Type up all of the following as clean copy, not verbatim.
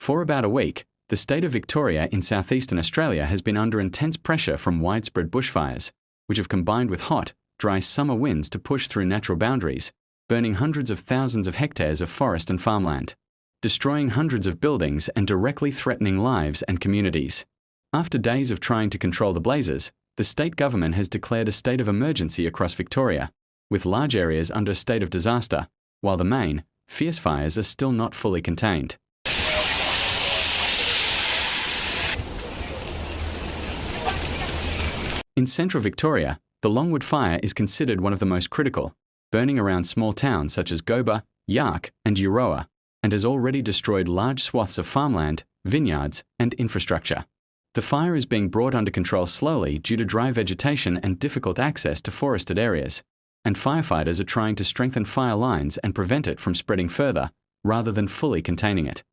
For about a week, the state of Victoria in southeastern Australia has been under intense pressure from widespread bushfires, which have combined with hot, dry summer winds to push through natural boundaries, burning hundreds of thousands of hectares of forest and farmland, destroying hundreds of buildings and directly threatening lives and communities. After days of trying to control the blazes, the state government has declared a state of emergency across Victoria, with large areas under a state of disaster, while the main, fierce fires are still not fully contained. In central Victoria, the Longwood fire is considered one of the most critical, burning around small towns such as Goba, Yark, and Euroa, and has already destroyed large swaths of farmland, vineyards, and infrastructure. The fire is being brought under control slowly due to dry vegetation and difficult access to forested areas, and firefighters are trying to strengthen fire lines and prevent it from spreading further, rather than fully containing it.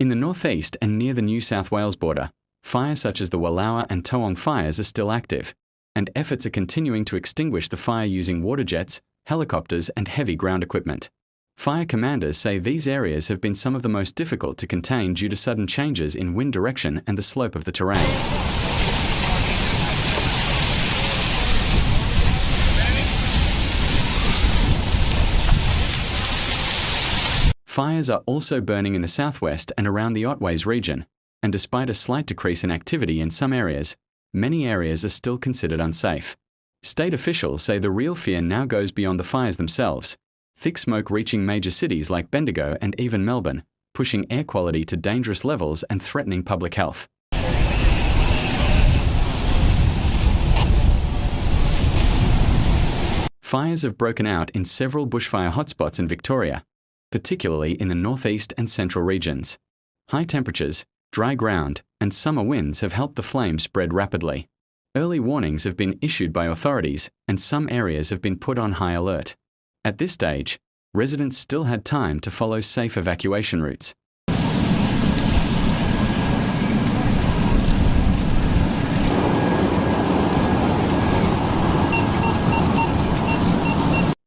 In the northeast and near the New South Wales border, fires such as the Walwa and Towong fires are still active, and efforts are continuing to extinguish the fire using water jets, helicopters, and heavy ground equipment. Fire commanders say these areas have been some of the most difficult to contain due to sudden changes in wind direction and the slope of the terrain. Fires are also burning in the southwest and around the Otways region, and despite a slight decrease in activity in some areas, many areas are still considered unsafe. State officials say the real fear now goes beyond the fires themselves, thick smoke reaching major cities like Bendigo and even Melbourne, pushing air quality to dangerous levels and threatening public health. Fires have broken out in several bushfire hotspots in Victoria, particularly in the northeast and central regions. High temperatures, dry ground, and summer winds have helped the flames spread rapidly. Early warnings have been issued by authorities, and some areas have been put on high alert. At this stage, residents still had time to follow safe evacuation routes.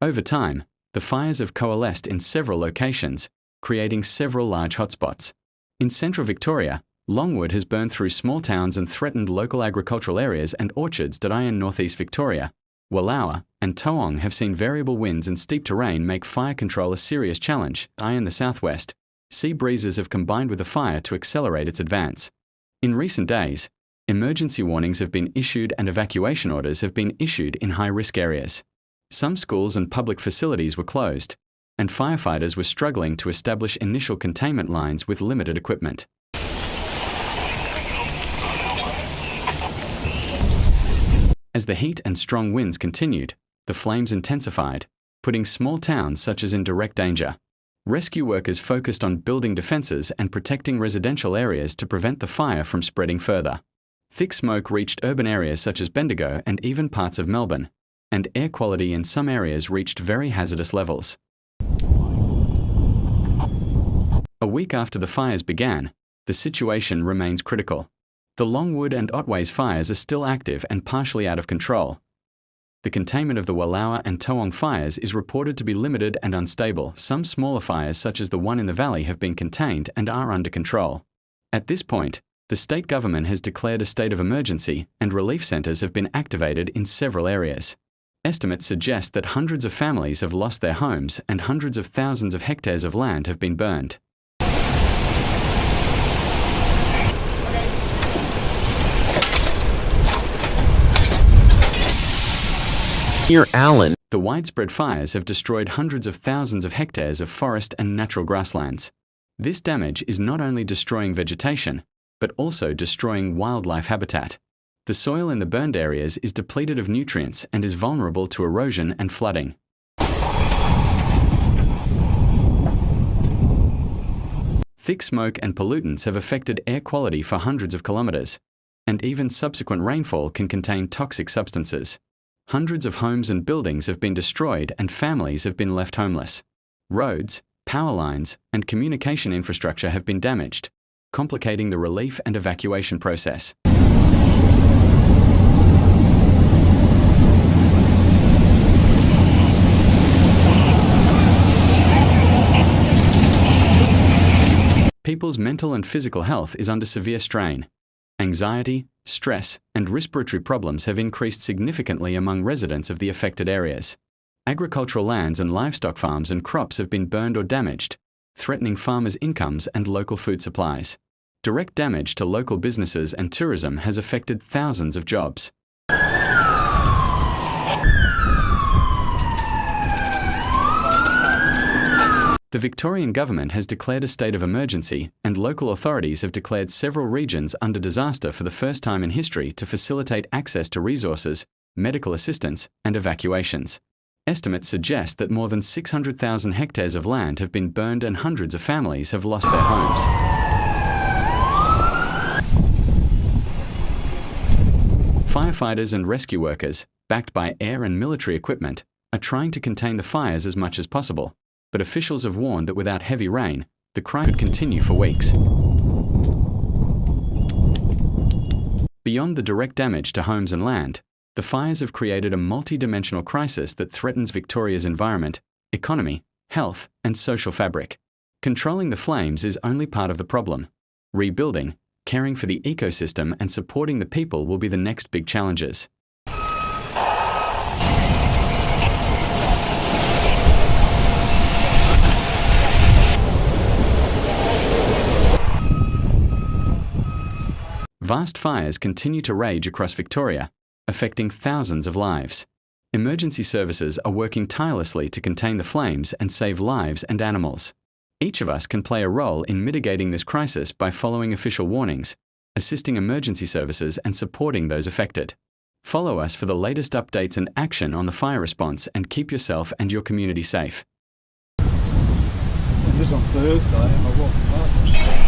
Over time, the fires have coalesced in several locations, creating several large hotspots. In central Victoria, Longwood has burned through small towns and threatened local agricultural areas and orchards that lie in northeast Victoria. Walwa and Towong have seen variable winds and steep terrain make fire control a serious challenge. In the southwest, sea breezes have combined with the fire to accelerate its advance. In recent days, emergency warnings have been issued and evacuation orders have been issued in high-risk areas. Some schools and public facilities were closed, and firefighters were struggling to establish initial containment lines with limited equipment. As the heat and strong winds continued, the flames intensified, putting small towns such as in direct danger. Rescue workers focused on building defences and protecting residential areas to prevent the fire from spreading further. Thick smoke reached urban areas such as Bendigo and even parts of Melbourne, and air quality in some areas reached very hazardous levels. A week after the fires began, the situation remains critical. The Longwood and Otways fires are still active and partially out of control. The containment of the Walwa and Towong fires is reported to be limited and unstable. Some smaller fires, such as the one in the valley, have been contained and are under control. At this point, the state government has declared a state of emergency, and relief centres have been activated in several areas. Estimates suggest that hundreds of families have lost their homes and hundreds of thousands of hectares of land have been burned. Near Allen, the widespread fires have destroyed hundreds of thousands of hectares of forest and natural grasslands. This damage is not only destroying vegetation, but also destroying wildlife habitat. The soil in the burned areas is depleted of nutrients and is vulnerable to erosion and flooding. Thick smoke and pollutants have affected air quality for hundreds of kilometres, and even subsequent rainfall can contain toxic substances. Hundreds of homes and buildings have been destroyed and families have been left homeless. Roads, power lines, and communication infrastructure have been damaged, complicating the relief and evacuation process. People's mental and physical health is under severe strain. Anxiety, stress, and respiratory problems have increased significantly among residents of the affected areas. Agricultural lands and livestock farms and crops have been burned or damaged, threatening farmers' incomes and local food supplies. Direct damage to local businesses and tourism has affected thousands of jobs. The Victorian government has declared a state of emergency, and local authorities have declared several regions under disaster for the first time in history to facilitate access to resources, medical assistance, and evacuations. Estimates suggest that more than 600,000 hectares of land have been burned and hundreds of families have lost their homes. Firefighters and rescue workers, backed by air and military equipment, are trying to contain the fires as much as possible, but officials have warned that without heavy rain, the cry could continue for weeks. Beyond the direct damage to homes and land, the fires have created a multi-dimensional crisis that threatens Victoria's environment, economy, health, and social fabric. Controlling the flames is only part of the problem. Rebuilding, caring for the ecosystem, and supporting the people will be the next big challenges. Vast fires continue to rage across Victoria, affecting thousands of lives. Emergency services are working tirelessly to contain the flames and save lives and animals. Each of us can play a role in mitigating this crisis by following official warnings, assisting emergency services, and supporting those affected. Follow us for the latest updates and action on the fire response, and keep yourself and your community safe. It was on Thursday and I walked past it.